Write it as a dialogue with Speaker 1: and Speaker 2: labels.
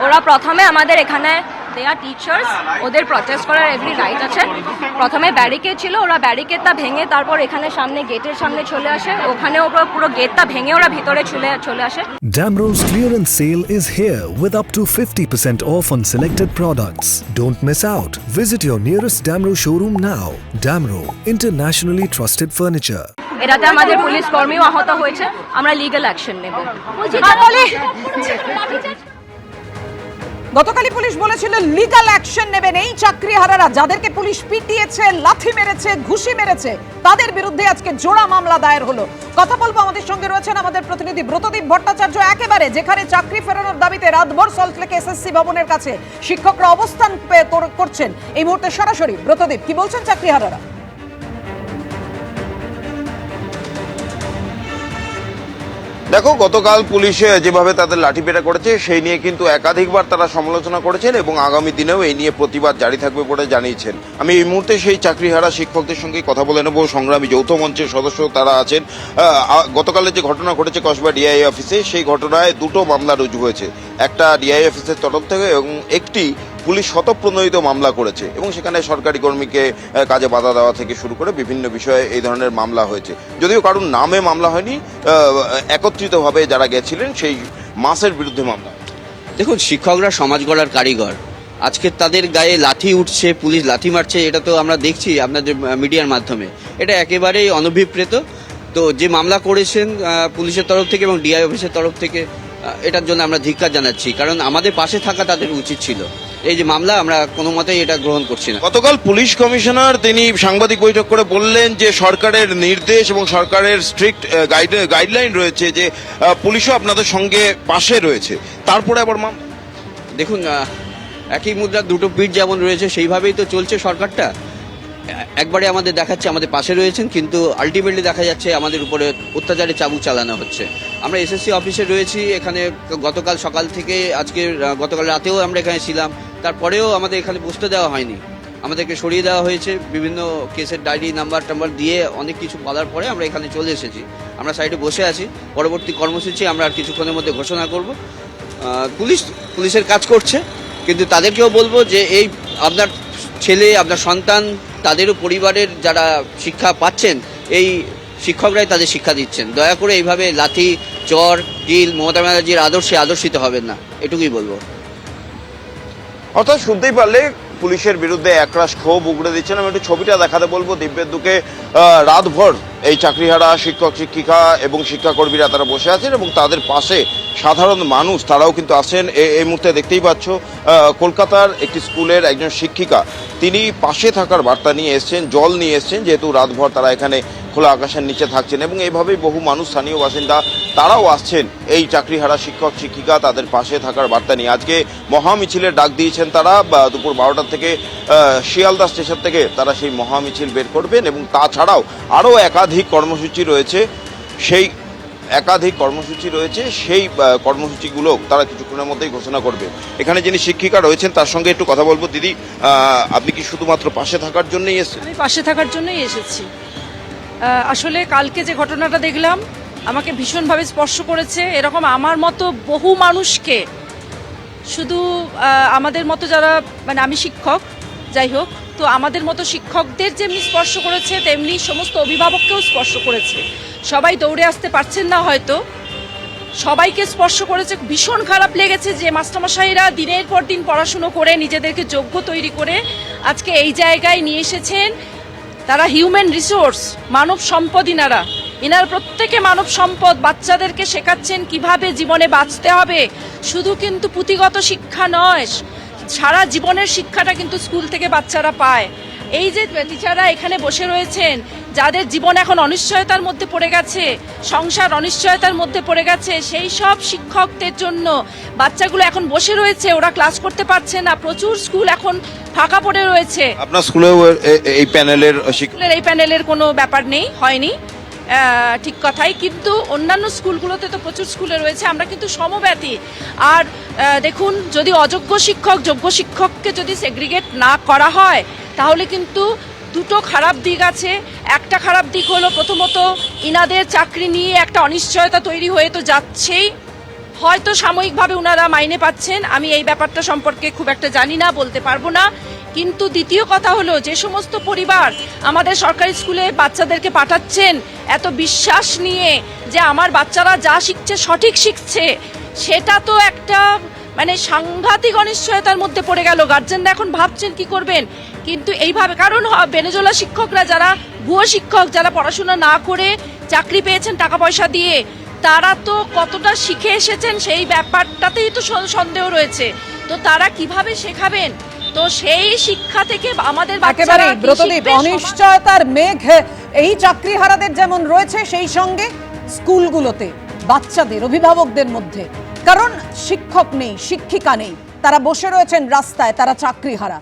Speaker 1: ওরা প্রথমে আমাদের এখানে দে আর টিচার্স, ওদের প্রটেস্ট করার এভরি রাইট আছে। প্রথমে ব্যারিকেড ছিল, ওরা ব্যারিকেডটা ভেঙে তারপর এখানে সামনে গেটের সামনে চলে আসে, ওখানে ওরা পুরো গেটটা ভেঙে ওরা ভিতরে চলে আসে।
Speaker 2: Damro's clearance sale is here with up to 50% off on selected products. Don't miss out. Visit your nearest Damro showroom now. Damro, internationally trusted furniture.
Speaker 1: এটাতে আমাদের পুলিশ কর্মীও আহত হয়েছে, আমরা লিগ্যাল অ্যাকশন নেব।
Speaker 3: গতকালই পুলিশ বলেছিল লিগ্যাল অ্যাকশন নেবেন। এই চাকরিহারারা যাদেরকে পুলিশ পিটিয়েছে, লাথি মেরেছে, ঘুষি মেরেছে, তাদের বিরুদ্ধে আজকে জোড়া মামলা দায়ের হলো। কথা বলবো, আমাদের সঙ্গে রয়েছেন আমাদের প্রতিনিধি ব্রতদীপ ভট্টাচার্য। একেবারে যেখানে চাকরি ফেরানোর দাবিতে রাতভর সল্টলেক এসএসসি ভবনের কাছে শিক্ষকরা অবস্থান করছেন, এই মুহূর্তে সরাসরি ব্রতদীপ, কি বলছেন চাকরিহারারা?
Speaker 4: দেখো, গতকাল পুলিশে যেভাবে তাদের লাঠিপেটা করেছে সেই নিয়ে কিন্তু একাধিকবার তারা সমালোচনা করেছেন এবং আগামী দিনেও এই নিয়ে প্রতিবাদ জারি থাকবে বলে জানিয়েছেন। আমি এই মুহূর্তে সেই চাকরিহারা শিক্ষকদের সঙ্গে কথা বলে নেব। সংগ্রামী যৌথ মঞ্চের সদস্য তারা আছেন। গতকালের যে ঘটনা ঘটেছে কসবা ডিআই অফিসে, সেই ঘটনায় দুটো মামলা রুজু হয়েছে। একটা ডিআই অফিসের তরফ থেকে এবং একটি পুলিশ স্বতঃপ্রণোদিত মামলা করেছে এবং সেখানে সরকারি কর্মীকে কাজে বাধা দেওয়া থেকে শুরু করে বিভিন্ন বিষয়ে এই ধরনের মামলা হয়েছে। যদিও কারণ নামে মামলা হয়নি, একত্রিতভাবে যারা গেছিলেন সেই মাসের বিরুদ্ধে মামলা।
Speaker 5: দেখুন, শিক্ষকরা সমাজ গড়ার কারিগর। আজকে তাদের গায়ে লাথি উঠছে, পুলিশ লাথি মারছে, এটা তো আমরা দেখছি আপনাদের মিডিয়ার মাধ্যমে। এটা একেবারেই অনভিপ্রেত। তো যে মামলা করেছেন পুলিশের তরফ থেকে এবং ডিআই অফিসের তরফ থেকে, এটার জন্য আমরা ধিক্কার জানাচ্ছি, কারণ আমাদের পাশে থাকা তাদের উচিত ছিল। এই যে মামলা, আমরা কোনো মতেই এটা গ্রহণ করছি না।
Speaker 4: গতকাল পুলিশ কমিশনার তিনি সাংবাদিক বৈঠক করে বললেন যে সরকারের নির্দেশ এবং সরকারের স্ট্রিক্ট গাইডলাইন রয়েছে যে পুলিশও আপনাদের সঙ্গে পাশে রয়েছে, তারপরে আবার মামলা।
Speaker 5: দেখুন, একই মুদ্রার দুটো পিঠ যেমন রয়েছে সেইভাবেই তো চলছে সরকারটা। একবারে আমাদের দেখাচ্ছে আমাদের পাশে রয়েছেন, কিন্তু আলটিমেটলি দেখা যাচ্ছে আমাদের উপরে অত্যাচারে চাবুক চালানো হচ্ছে। আমরা এসএসসি অফিসে রয়েছি এখানে গতকাল সকাল থেকে, আজকে গতকাল রাতেও আমরা এখানে ছিলাম, তারপরেও আমাদের এখানে বসতে দেওয়া হয়নি, আমাদেরকে সরিয়ে দেওয়া হয়েছে। বিভিন্ন কেসের ডায়েরি নাম্বার দিয়ে অনেক কিছু বলার পরে আমরা এখানে চলে এসেছি। আমরা সাইডে বসে আছি, পরবর্তী কর্মসূচি আমরা আর কিছুক্ষণের মধ্যে ঘোষণা করব। পুলিশের কাজ করছে, কিন্তু তাদেরকেও বলবো যে এই আপনার ছেলে, আপনার সন্তান, তাদেরও পরিবারের যারা শিক্ষা পাচ্ছেন, এই শিক্ষকরাই তাদের শিক্ষা দিচ্ছেন। দয়া করে এইভাবে লাথি, চর, কিল মমতা ব্যানার্জির আদর্শে আদর্শিত হবেন না, এটুকুই বলবো।
Speaker 4: অর্থাৎ শুনতেই পারলে পুলিশের বিরুদ্ধে একরাশ ক্ষোভ উগড়ে দিচ্ছেন। আমি একটু ছবিটা দেখাতে বলবো। দিব্যেন্দুকে রাতভর এই চাকরিহারা শিক্ষক শিক্ষিকা এবং শিক্ষাকর্মীরা তারা বসে আছেন এবং তাদের পাশে সাধারণ মানুষ তারাও কিন্তু আছেন। এই মুহূর্তে দেখতেই পাচ্ছ কলকাতার একটি স্কুলের একজন শিক্ষিকা, তিনি পাশে থাকার বার্তা নিয়ে এসছেন, জল নিয়ে এসছেন, যেহেতু রাতভর তারা এখানে খোলা আকাশের নিচে থাকছেন এবং এইভাবেই বহু মানুষ, স্থানীয় বাসিন্দা তারাও আসছেন এই চাকরিহারা শিক্ষক শিক্ষিকা তাদের পাশে থাকার বার্তা নিয়ে। আজকে মহামিছিলের ডাক দিয়েছেন তারা, দুপুর 12টা থেকে শিয়ালদা স্টেশন থেকে তারা সেই মহামিছিল বের করবেন এবং তাছাড়াও আরও একাধিক কর্মসূচি রয়েছে। সেই কর্মসূচিগুলো তারা কিছুক্ষণের মধ্যেই ঘোষণা করবে। এখানে যিনি শিক্ষিকা রয়েছেন তার সঙ্গে একটু কথা বলবো। দিদি, আপনি কি শুধুমাত্র পাশে থাকার জন্যই এসেছেন?
Speaker 6: আমি পাশে থাকার জন্যই এসেছি। আসলে কালকে যে ঘটনাটা দেখলাম আমাকে ভীষণভাবে স্পর্শ করেছে। এরকম আমার মতো বহু মানুষকে, শুধু আমাদের মতো যারা, মানে আমি শিক্ষক, যাই হোক, তো আমাদের মতো শিক্ষকদের যেমনি স্পর্শ করেছে তেমনি সমস্ত অভিভাবককেও স্পর্শ করেছে। সবাই দৌড়ে আসতে পারছেন না হয়তো, সবাইকে স্পর্শ করেছে। ভীষণ খারাপ লেগেছে যে মাস্টারমশাইরা দিনের পর দিন পড়াশুনো করে নিজেদেরকে যোগ্য তৈরি করে আজকে এই জায়গায় নিয়ে এসেছেন। তারা হিউম্যান রিসোর্স, মানব সম্পদ। এনারা প্রত্যেকে মানব সম্পদ। বাচ্চাদেরকে শেখাচ্ছেন কিভাবে জীবনে বাঁচতে হবে। শুধু কিন্তু পুঁথিগত শিক্ষা নয়, সারা জীবনের শিক্ষাটা কিন্তু স্কুল থেকে বাচ্চারা পায়। এই যে টিচাররা এখানে বসে রয়েছেন, যাদের জীবন এখন অনিশ্চয়তার মধ্যে পড়ে গেছে, সংসার অনিশ্চয়তার মধ্যে পড়ে গেছে, সেই সব শিক্ষকদের জন্য বাচ্চাগুলো এখন বসে রয়েছে, ওরা ক্লাস করতে পারছে না। প্রচুর স্কুল এখন ফাঁকা পড়ে রয়েছে।
Speaker 4: আপনার স্কুলেও এই
Speaker 6: প্যানেলের কোনো ব্যাপার নেই, হয়নি, ঠিক কথাই। কিন্তু অন্যান্য স্কুলগুলোতে তো প্রচুর স্কুলে রয়েছে। আমরা কিন্তু সমব্যথী। আর দেখুন, যদি অযোগ্য শিক্ষক যোগ্য শিক্ষককে যদি সেগ্রিগেট না করা হয় তাহলে কিন্তু দুটো খারাপ দিক আছে। একটা খারাপ দিক হলো, প্রথমত ইনাদের চাকরি নিয়ে একটা অনিশ্চয়তা তৈরি হয়ে তো যাচ্ছেই, হয়তো সাময়িকভাবে ওনারা মাইনে পাচ্ছেন, আমি এই ব্যাপারটা সম্পর্কে খুব একটা জানি না, বলতে পারবো না। কিন্তু দ্বিতীয় কথা হলো, যে সমস্ত পরিবার আমাদের সরকারি স্কুলে বাচ্চাদেরকে পাঠাচ্ছেন এত বিশ্বাস নিয়ে যে আমার বাচ্চারা যা শিখছে সঠিক শিখছে, সেটা তো একটা মানে সাংঘাতিক অনিশ্চয়তার মধ্যে পড়ে গেল। গার্জেনরা এখন ভাবছেন কি করবেন, কিন্তু এইভাবে, কারণ বেনেজোলা শিক্ষকরা যারা ভুয়ো শিক্ষক, যারা পড়াশোনা না করে চাকরি পেয়েছেন টাকা পয়সা দিয়ে, তারা তো কতটা শিখে এসেছেন সেই ব্যাপারটাতেই তো সন্দেহ রয়েছে। তো তারা কিভাবে শেখাবেন? তো সেই শিক্ষা থেকে আমাদের
Speaker 3: একেবারে
Speaker 6: বাচ্চারা কি
Speaker 3: ব্রতদীপ,
Speaker 6: শিখবে?
Speaker 3: অনিশ্চয়তার মেঘ এই চাকরিহারাদের যেমন রয়েছে, সেই সঙ্গে স্কুলগুলোতে বাচ্চাদের, অভিভাবকদের মধ্যে, কারণ শিক্ষক নেই, শিক্ষিকা নেই, তারা বসে রয়েছেন রাস্তায়, তারা চাকরিহারা।